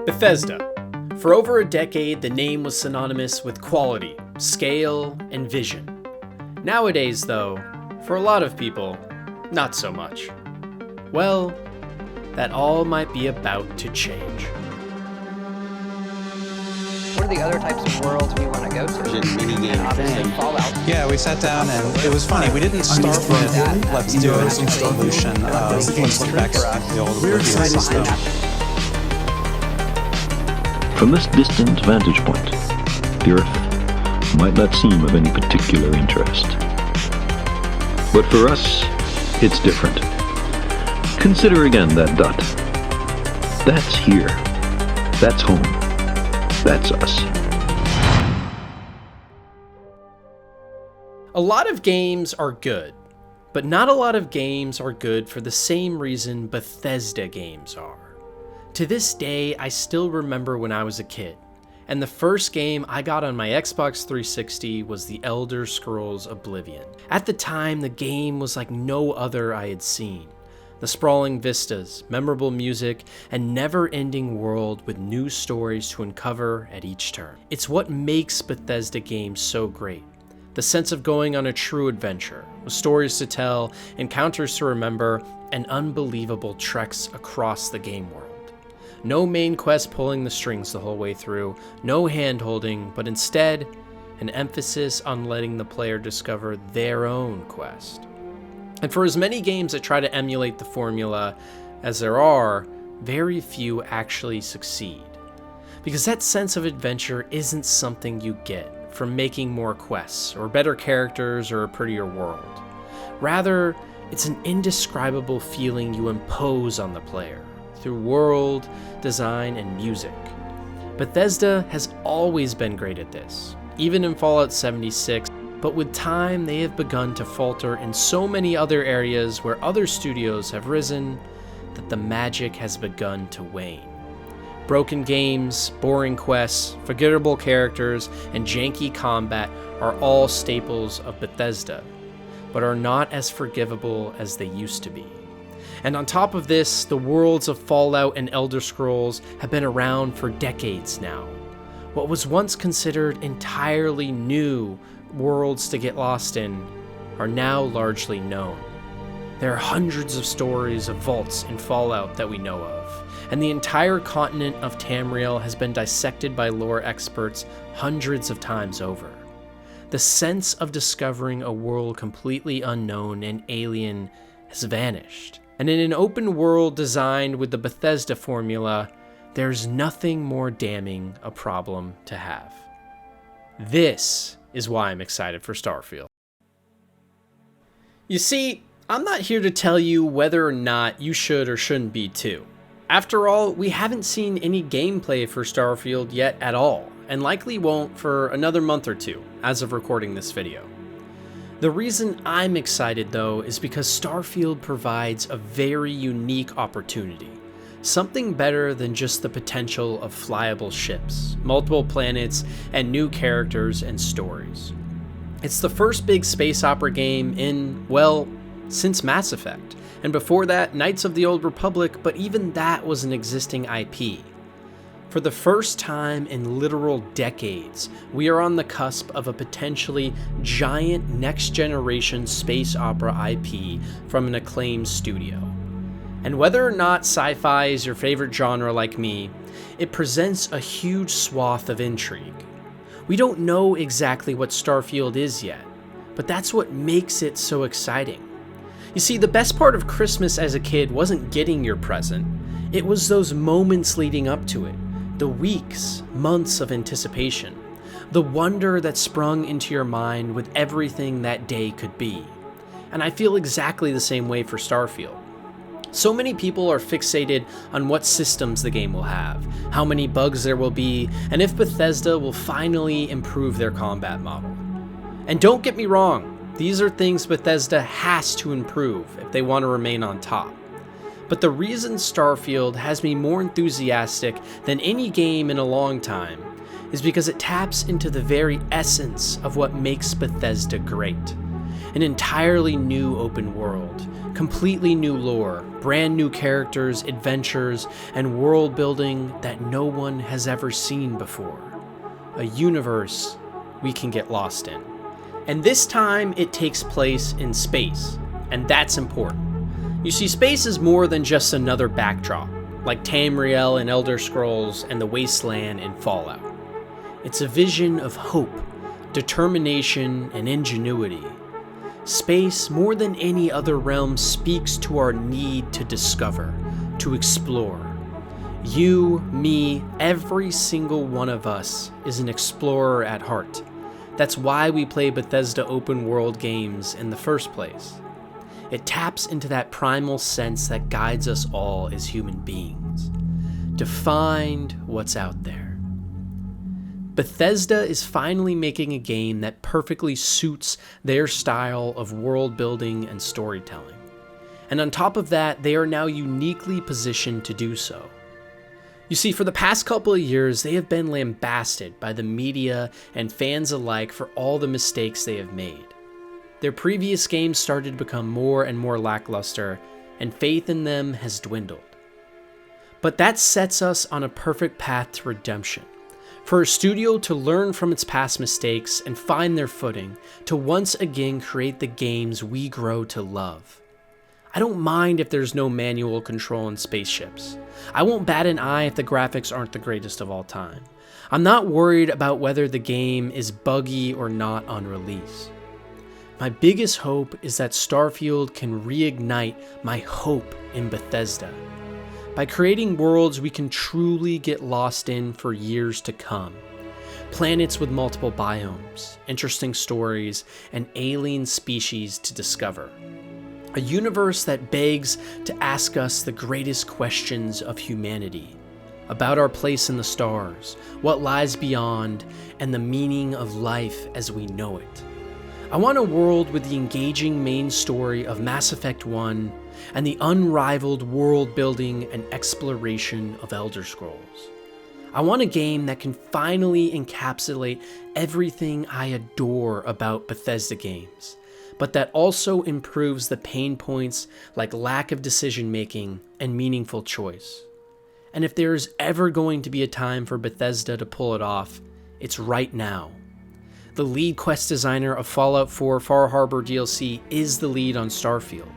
Bethesda. For over a decade, the name was synonymous with quality, scale, and vision. Nowadays, though, for a lot of people, not so much. Well, that all might be about to change. What are the other types of worlds we want to go to? And obviously Fallout. Yeah, we sat down and it was funny. We didn't start with let's do an evolution of let's look back at the old review system. From this distant vantage point, the Earth might not seem of any particular interest. But for us, it's different. Consider again that dot. That's here. That's home. That's us. A lot of games are good, but not a lot of games are good for the same reason Bethesda games are. To this day, I still remember when I was a kid, and the first game I got on my Xbox 360 was The Elder Scrolls Oblivion. At the time, the game was like no other I had seen. The sprawling vistas, memorable music, and never-ending world with new stories to uncover at each turn. It's what makes Bethesda games so great. The sense of going on a true adventure, with stories to tell, encounters to remember, and unbelievable treks across the game world. No main quest pulling the strings the whole way through, no hand-holding, but instead, an emphasis on letting the player discover their own quest. And for as many games that try to emulate the formula as there are, very few actually succeed. Because that sense of adventure isn't something you get from making more quests, or better characters, or a prettier world. Rather, it's an indescribable feeling you impose on the player through world, design, and music. Bethesda has always been great at this, even in Fallout 76, but with time they have begun to falter in so many other areas where other studios have risen that the magic has begun to wane. Broken games, boring quests, forgettable characters, and janky combat are all staples of Bethesda, but are not as forgivable as they used to be. And on top of this, the worlds of Fallout and Elder Scrolls have been around for decades now. What was once considered entirely new worlds to get lost in are now largely known. There are hundreds of stories of vaults in Fallout that we know of, and the entire continent of Tamriel has been dissected by lore experts hundreds of times over. The sense of discovering a world completely unknown and alien has vanished. And in an open world designed with the Bethesda formula, there's nothing more damning a problem to have. This is why I'm excited for Starfield. You see, I'm not here to tell you whether or not you should or shouldn't be too. After all, we haven't seen any gameplay for Starfield yet at all, and likely won't for another month or two, as of recording this video. The reason I'm excited, though, is because Starfield provides a very unique opportunity. Something better than just the potential of flyable ships, multiple planets, and new characters and stories. It's the first big space opera game in, well, since Mass Effect, and before that, Knights of the Old Republic, but even that was an existing IP. For the first time in literal decades, we are on the cusp of a potentially giant next-generation space opera IP from an acclaimed studio. And whether or not sci-fi is your favorite genre like me, it presents a huge swath of intrigue. We don't know exactly what Starfield is yet, but that's what makes it so exciting. You see, the best part of Christmas as a kid wasn't getting your present, it was those moments leading up to it. The weeks, months of anticipation, the wonder that sprung into your mind with everything that day could be. And I feel exactly the same way for Starfield. So many people are fixated on what systems the game will have, how many bugs there will be, and if Bethesda will finally improve their combat model. And don't get me wrong, these are things Bethesda has to improve if they want to remain on top. But the reason Starfield has me more enthusiastic than any game in a long time is because it taps into the very essence of what makes Bethesda great. An entirely new open world, completely new lore, brand new characters, adventures, and world building that no one has ever seen before. A universe we can get lost in. And this time it takes place in space, and that's important. You see, space is more than just another backdrop, like Tamriel in Elder Scrolls and the Wasteland in Fallout. It's a vision of hope, determination, and ingenuity. Space, more than any other realm, speaks to our need to discover, to explore. You, me, every single one of us is an explorer at heart. That's why we play Bethesda open world games in the first place. It taps into that primal sense that guides us all as human beings, to find what's out there. Bethesda is finally making a game that perfectly suits their style of world building and storytelling. And on top of that, they are now uniquely positioned to do so. You see, for the past couple of years, they have been lambasted by the media and fans alike for all the mistakes they have made. Their previous games started to become more and more lackluster, and faith in them has dwindled. But that sets us on a perfect path to redemption. For a studio to learn from its past mistakes and find their footing, to once again create the games we grow to love. I don't mind if there's no manual control in spaceships. I won't bat an eye if the graphics aren't the greatest of all time. I'm not worried about whether the game is buggy or not on release. My biggest hope is that Starfield can reignite my hope in Bethesda. By creating worlds we can truly get lost in for years to come. Planets with multiple biomes, interesting stories, and alien species to discover. A universe that begs to ask us the greatest questions of humanity. About our place in the stars, what lies beyond, and the meaning of life as we know it. I want a world with the engaging main story of Mass Effect 1 and the unrivaled world building and exploration of Elder Scrolls. I want a game that can finally encapsulate everything I adore about Bethesda games, but that also improves the pain points like lack of decision making and meaningful choice. And if there is ever going to be a time for Bethesda to pull it off, it's right now. The lead quest designer of Fallout 4 Far Harbor DLC is the lead on Starfield.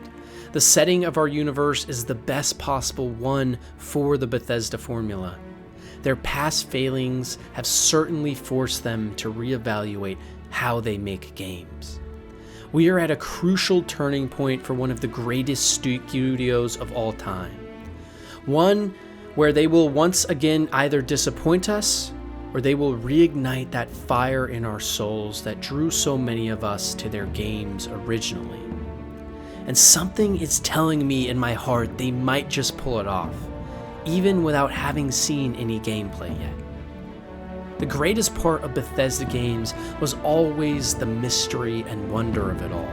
The setting of our universe is the best possible one for the Bethesda formula. Their past failings have certainly forced them to reevaluate how they make games. We are at a crucial turning point for one of the greatest studios of all time. One where they will once again either disappoint us or they will reignite that fire in our souls that drew so many of us to their games originally. And something is telling me in my heart they might just pull it off, even without having seen any gameplay yet. The greatest part of Bethesda games was always the mystery and wonder of it all.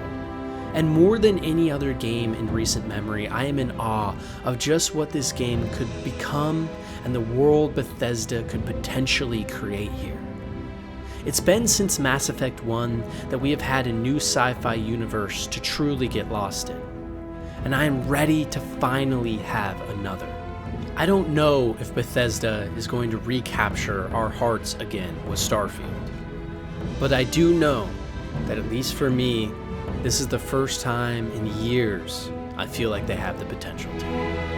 And more than any other game in recent memory, I am in awe of just what this game could become and the world Bethesda could potentially create here. It's been since Mass Effect 1 that we have had a new sci-fi universe to truly get lost in. And I am ready to finally have another. I don't know if Bethesda is going to recapture our hearts again with Starfield. But I do know that, at least for me, this is the first time in years I feel like they have the potential to.